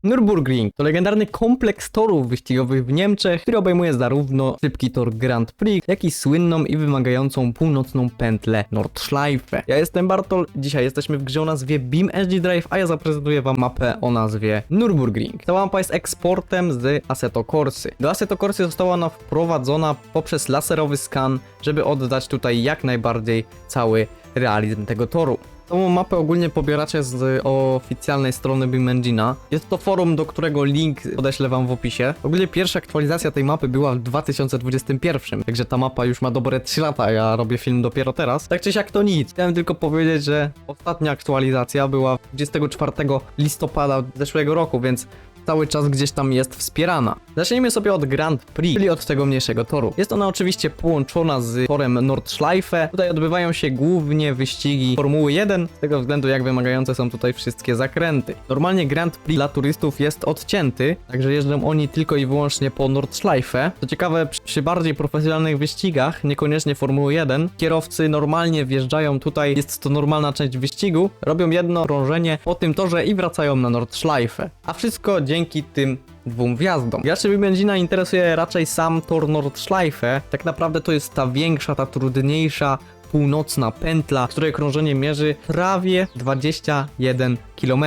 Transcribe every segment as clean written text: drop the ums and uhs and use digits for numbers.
Nürburgring to legendarny kompleks torów wyścigowych w Niemczech, który obejmuje zarówno szybki tor Grand Prix, jak i słynną i wymagającą północną pętlę Nordschleife. Ja jestem Bartol, dzisiaj jesteśmy w grze o nazwie BeamSG Drive, a ja zaprezentuję wam mapę o nazwie Nürburgring. Ta mapa jest eksportem z Assetto Corsy. Do Assetto Corsy została ona wprowadzona poprzez laserowy skan, żeby oddać tutaj jak najbardziej cały realizm tego toru. Tą mapę ogólnie pobieracie z oficjalnej strony BeamEngine'a. Jest to forum, do którego link podeślę wam w opisie. Ogólnie pierwsza aktualizacja tej mapy była w 2021, także ta mapa już ma dobre 3 lata, ja robię film dopiero teraz. Tak czy siak to nic. Chciałem tylko powiedzieć, że ostatnia aktualizacja była 24 listopada zeszłego roku, więc cały czas gdzieś tam jest wspierana. Zacznijmy sobie od Grand Prix, czyli od tego mniejszego toru. Jest ona oczywiście połączona z torem Nordschleife. Tutaj odbywają się głównie wyścigi Formuły 1, z tego względu jak wymagające są tutaj wszystkie zakręty. Normalnie Grand Prix dla turystów jest odcięty, także jeżdżą oni tylko i wyłącznie po Nordschleife. Co ciekawe, przy bardziej profesjonalnych wyścigach, niekoniecznie Formuły 1, kierowcy normalnie wjeżdżają tutaj, jest to normalna część wyścigu, robią jedno krążenie po tym torze i wracają na Nordschleife. A wszystko dzięki tym dwóm wjazdom. Graczy BeamEngine'a interesuje raczej sam tor Nordschleife. Tak naprawdę to jest ta większa, ta trudniejsza, północna pętla, której krążenie mierzy prawie 21 km.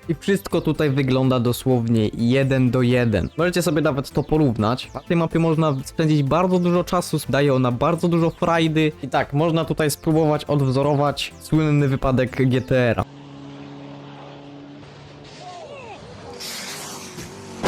I wszystko tutaj wygląda dosłownie 1 do 1. Możecie sobie nawet to porównać. Na tej mapie można spędzić bardzo dużo czasu, daje ona bardzo dużo frajdy. I tak, można tutaj spróbować odwzorować słynny wypadek GTR-a.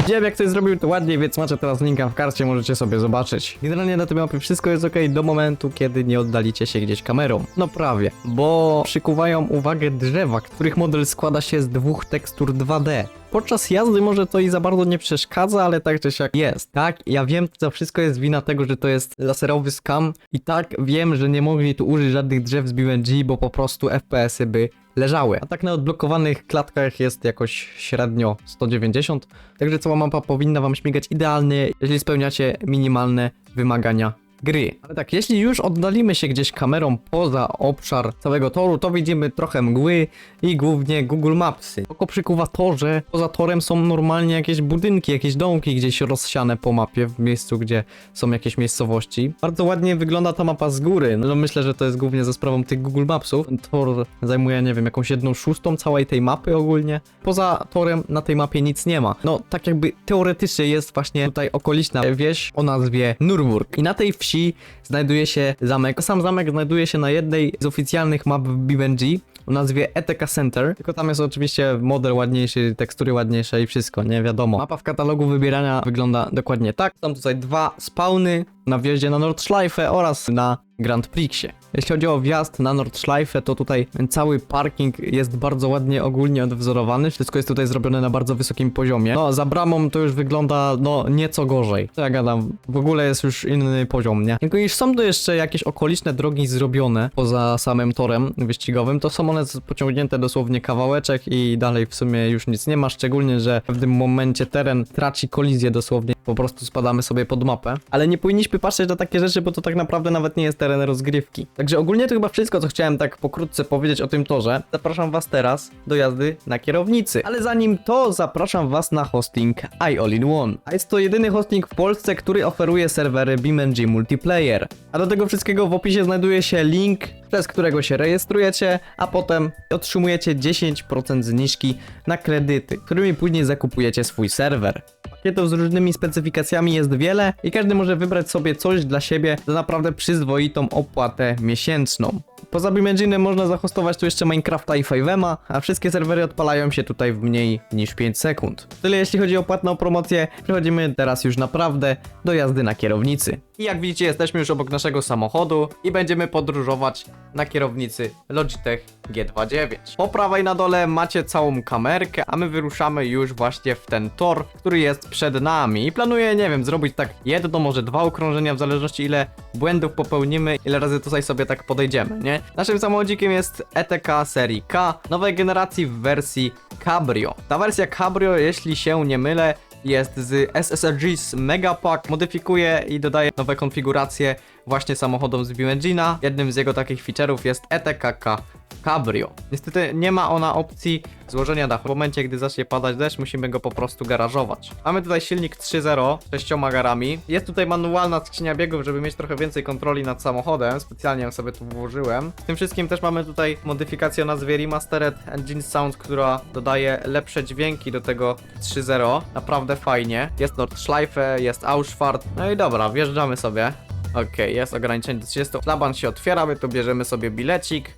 Wiem, jak ktoś zrobił to ładnie, więc macie teraz linka w karcie, możecie sobie zobaczyć. Generalnie na tej mapie wszystko jest ok do momentu, kiedy nie oddalicie się gdzieś kamerą. No prawie, bo przykuwają uwagę drzewa, których model składa się z dwóch tekstur 2D. Podczas jazdy może to i za bardzo nie przeszkadza, ale tak czy siak jest. Tak, ja wiem, to wszystko jest wina tego, że to jest laserowy skan i tak wiem, że nie mogli tu użyć żadnych drzew z BeamNG, bo po prostu FPS-y by leżały. A tak na odblokowanych klatkach jest jakoś średnio 190, także cała mapa powinna wam śmigać idealnie, jeśli spełniacie minimalne wymagania gry. Ale tak, jeśli już oddalimy się gdzieś kamerą poza obszar całego toru, to widzimy trochę mgły i głównie Google Mapsy. Oko przykuwa to, że poza torem są normalnie jakieś budynki, jakieś domki gdzieś rozsiane po mapie, w miejscu, gdzie są jakieś miejscowości. Bardzo ładnie wygląda ta mapa z góry. No myślę, że to jest głównie za sprawą tych Google Mapsów. Tor zajmuje, nie wiem, jakąś 1/6 całej tej mapy ogólnie. Poza torem na tej mapie nic nie ma. No tak jakby teoretycznie jest właśnie tutaj okoliczna wieś o nazwie Nürburg. I na tej wsi znajduje się zamek. Sam zamek znajduje się na jednej z oficjalnych map w BeamNG o nazwie ETK Center, tylko tam jest oczywiście model ładniejszy, tekstury ładniejsze i wszystko, nie wiadomo. Mapa w katalogu wybierania wygląda dokładnie tak. Są tutaj dwa spawny na wjeździe na Nordschleife oraz na Grand Prixie. Jeśli chodzi o wjazd na Nordschleife, to tutaj cały parking jest bardzo ładnie ogólnie odwzorowany. Wszystko jest tutaj zrobione na bardzo wysokim poziomie. No, za bramą to już wygląda, no, nieco gorzej. Co ja gadam, w ogóle jest już inny poziom, nie? Tylko iż są tu jeszcze jakieś okoliczne drogi zrobione poza samym torem wyścigowym, to są one pociągnięte dosłownie kawałeczek i dalej w sumie już nic nie ma, szczególnie, że w pewnym momencie teren traci kolizję dosłownie. Po prostu spadamy sobie pod mapę. Ale nie powinniśmy patrzeć na takie rzeczy, bo to tak naprawdę nawet nie jest teren rozgrywki. Także ogólnie to chyba wszystko, co chciałem tak pokrótce powiedzieć o tym torze. Zapraszam was teraz do jazdy na kierownicy. Ale zanim to, zapraszam was na hosting iAllInOne. A jest to jedyny hosting w Polsce, który oferuje serwery BeamNG Multiplayer. A do tego wszystkiego w opisie znajduje się link, przez którego się rejestrujecie, a potem otrzymujecie 10% zniżki na kredyty, którymi później zakupujecie swój serwer. Pakietów z różnymi specyfikacjami jest wiele i każdy może wybrać sobie coś dla siebie za naprawdę przyzwoitą opłatę miesięczną. Poza BeamEngine'em można zahostować tu jeszcze Minecrafta i 5M'a, a wszystkie serwery odpalają się tutaj w mniej niż 5 sekund. Tyle jeśli chodzi o płatną promocję, przechodzimy teraz już naprawdę do jazdy na kierownicy. I jak widzicie, jesteśmy już obok naszego samochodu i będziemy podróżować na kierownicy Logitech G29. Po prawej na dole macie całą kamerkę, a my wyruszamy już właśnie w ten tor, który jest przed nami. I planuję, nie wiem, zrobić tak jedno, może 2 okrążenia, w zależności ile błędów popełnimy, ile razy tutaj sobie tak podejdziemy, nie? Naszym samochodzikiem jest ETK serii K, nowej generacji w wersji Cabrio. Ta wersja Cabrio, jeśli się nie mylę, jest z SSRG's Megapack, modyfikuje i dodaje nowe konfiguracje właśnie samochodom z BeamEngina. Jednym z jego takich feature'ów jest ETKK Cabrio. Niestety nie ma ona opcji złożenia dachu. W momencie, gdy zacznie padać deszcz, musimy go po prostu garażować. Mamy tutaj silnik 3.0 z 6 garami. Jest tutaj manualna skrzynia biegów, żeby mieć trochę więcej kontroli nad samochodem. Specjalnie ją sobie tu włożyłem. W tym wszystkim też mamy tutaj modyfikację o nazwie Remastered Engine Sound, która dodaje lepsze dźwięki do tego 3.0. Naprawdę fajnie. Jest Nordschleife, jest Ausfahrt. No i dobra, wjeżdżamy sobie. Okej, jest ograniczenie do 30. Szlaban się otwiera, my tu bierzemy sobie bilecik.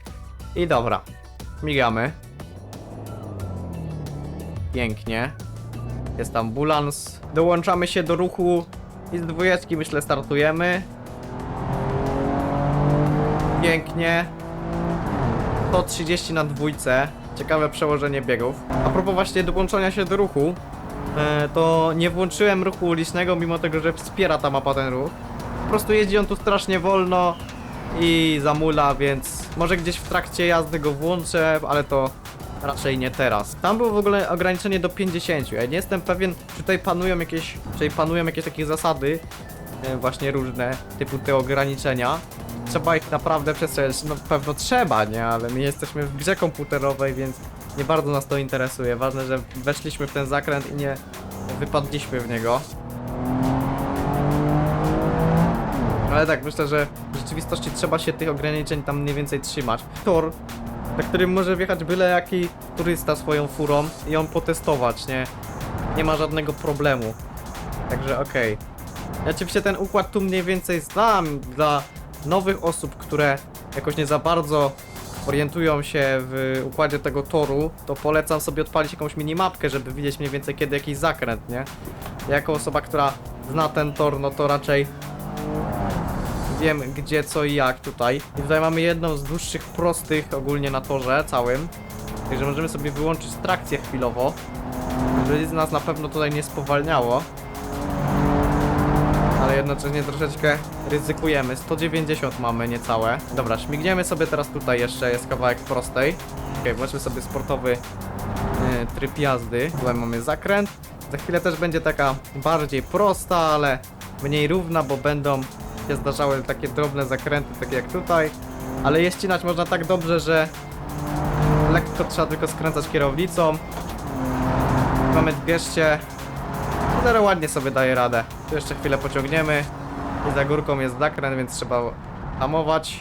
I dobra, migamy. Pięknie. Jest ambulans. Dołączamy się do ruchu i z dwójeczki myślę startujemy. Pięknie. 130 na dwójce. Ciekawe przełożenie biegów. A propos właśnie dołączenia się do ruchu, to nie włączyłem ruchu ulicznego, mimo tego, że wspiera ta mapa ten ruch. Po prostu jeździ on tu strasznie wolno i zamula, więc może gdzieś w trakcie jazdy go włączę, ale to raczej nie teraz. Tam było w ogóle ograniczenie do 50. Ja nie jestem pewien, czy tutaj panują jakieś takie zasady właśnie różne, typu te ograniczenia. Trzeba ich naprawdę przestrzegać. No pewno trzeba, nie? Ale my jesteśmy w grze komputerowej, więc nie bardzo nas to interesuje. Ważne, że weszliśmy w ten zakręt i nie wypadliśmy w niego. Ale tak, myślę, że w rzeczywistości trzeba się tych ograniczeń tam mniej więcej trzymać. Tor, na którym może wjechać byle jaki turysta swoją furą i ją potestować, nie ma żadnego problemu. Także okej. Ja oczywiście ten układ tu mniej więcej znam. Dla nowych osób, które jakoś nie za bardzo orientują się w układzie tego toru, to polecam sobie odpalić jakąś minimapkę, żeby widzieć mniej więcej kiedy jakiś zakręt, nie? Jako osoba, która zna ten tor, no to raczej wiem gdzie, co i jak tutaj. I tutaj mamy jedną z dłuższych prostych ogólnie na torze całym. Także możemy sobie wyłączyć trakcję chwilowo, żeby nic nas na pewno tutaj nie spowalniało. Ale jednocześnie troszeczkę ryzykujemy. 190 mamy niecałe. Dobra, śmigniemy sobie teraz tutaj jeszcze, jest kawałek prostej. Okej, włączmy sobie sportowy tryb jazdy. Tutaj mamy zakręt. Za chwilę też będzie taka bardziej prosta, ale mniej równa, bo będą się zdarzały takie drobne zakręty, takie jak tutaj. Ale je ścinać można tak dobrze, że lekko trzeba tylko skręcać kierownicą. Mamy 200. Zero ładnie sobie daje radę. Tu jeszcze chwilę pociągniemy. I za górką jest zakręt, więc trzeba hamować.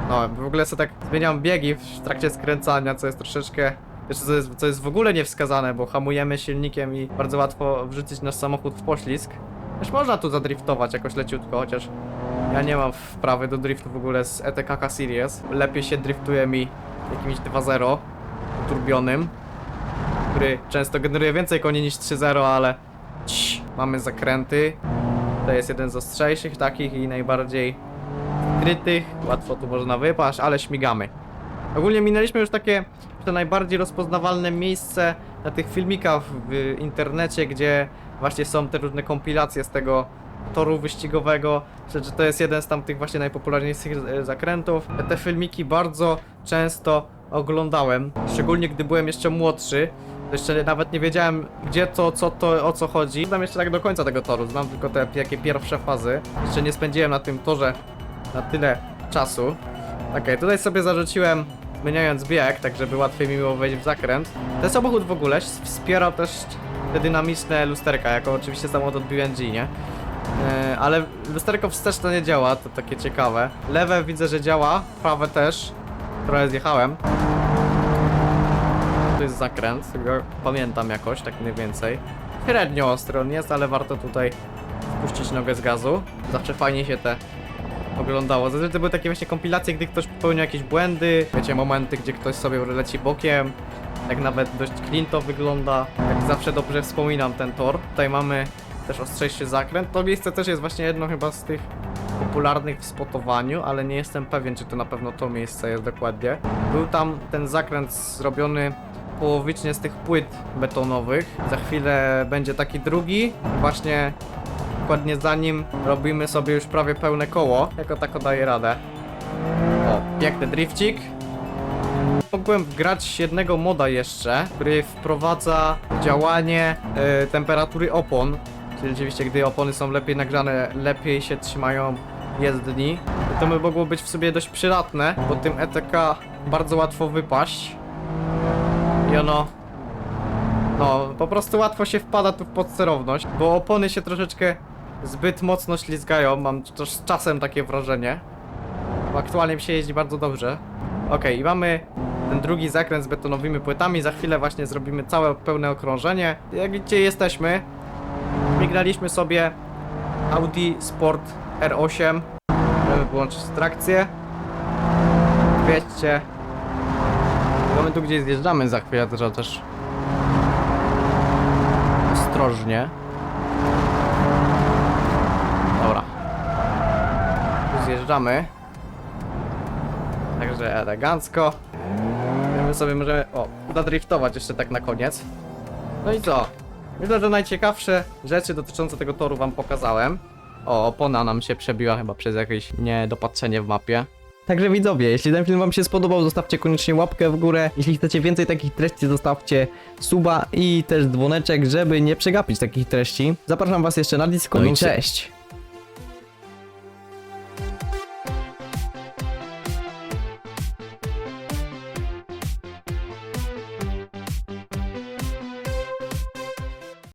No, w ogóle sobie tak zmieniam biegi w trakcie skręcania, co jest troszeczkę... Jeszcze co jest w ogóle niewskazane, bo hamujemy silnikiem i bardzo łatwo wrzucić nasz samochód w poślizg. Też można tu zadriftować jakoś leciutko, chociaż ja nie mam wprawy do driftu w ogóle z ETKK Series. Lepiej się driftuje mi jakimś 2.0 turbionym, który często generuje więcej koni niż 3.0, ale mamy zakręty. To jest jeden z ostrzejszych takich i najbardziej skrytych. Łatwo tu można wypaść, ale śmigamy. Ogólnie minęliśmy już takie te najbardziej rozpoznawalne miejsce na tych filmikach w internecie, gdzie właśnie są te różne kompilacje z tego toru wyścigowego. Myślę, że to jest jeden z tamtych właśnie najpopularniejszych zakrętów. Te filmiki bardzo często oglądałem, szczególnie gdy byłem jeszcze młodszy. To jeszcze nawet nie wiedziałem gdzie to, co to, o co chodzi. Znam jeszcze tak do końca tego toru, znam tylko te jakie pierwsze fazy. Jeszcze nie spędziłem na tym torze na tyle czasu. Okej, tutaj sobie zarzuciłem zmieniając bieg, tak żeby łatwiej mi było wejść w zakręt. Ten samochód w ogóle wspierał też te dynamiczne lusterka, jako oczywiście samochód od BeamNG, nie? Ale lusterko wsteczne nie działa, to takie ciekawe. Lewe widzę, że działa, prawe też. Trochę zjechałem. To jest zakręt, tego pamiętam jakoś, tak mniej więcej. Średnio ostry on jest, ale warto tutaj spuścić nogę z gazu. Zawsze fajnie się te oglądało. Zazwyczaj to były takie właśnie kompilacje, gdy ktoś popełniał jakieś błędy. Wiecie, momenty, gdzie ktoś sobie leci bokiem. Jak nawet dość clean to wygląda. Jak zawsze dobrze wspominam ten tor. Tutaj mamy też ostrzejszy zakręt. To miejsce też jest właśnie jedno chyba z tych popularnych w spotowaniu, ale nie jestem pewien, czy to na pewno to miejsce jest dokładnie. Był tam ten zakręt zrobiony połowicznie z tych płyt betonowych. Za chwilę będzie taki drugi. Właśnie dokładnie za nim robimy sobie już prawie pełne koło. Jako tako daje radę. O, piękny drifcik. Mogłem wgrać jednego moda jeszcze, który wprowadza działanie temperatury opon. Czyli oczywiście, gdy opony są lepiej nagrzane, lepiej się trzymają jezdni. To by mogło być w sobie dość przydatne, bo tym ETK bardzo łatwo wypaść. I ono... No, po prostu łatwo się wpada tu w podsterowność, bo opony się troszeczkę zbyt mocno ślizgają, mam też z czasem takie wrażenie. Bo aktualnie mi się jeździ bardzo dobrze. Okej, i mamy ten drugi zakręt z betonowymi płytami, za chwilę właśnie zrobimy całe pełne okrążenie. Jak widzicie, jesteśmy. Migraliśmy sobie Audi Sport R8. Możemy wyłączyć trakcję. 200. Do momentu, gdzie zjeżdżamy za chwilę, to trzeba też ostrożnie. Dobra. Tu zjeżdżamy. Także elegancko. My sobie możemy, nadriftować jeszcze tak na koniec. No i co? Myślę, że najciekawsze rzeczy dotyczące tego toru wam pokazałem. Opona nam się przebiła chyba przez jakieś niedopatrzenie w mapie. Także widzowie, jeśli ten film wam się spodobał, zostawcie koniecznie łapkę w górę. Jeśli chcecie więcej takich treści, zostawcie suba i też dzwoneczek, żeby nie przegapić takich treści. Zapraszam was jeszcze na Discord. No i cześć!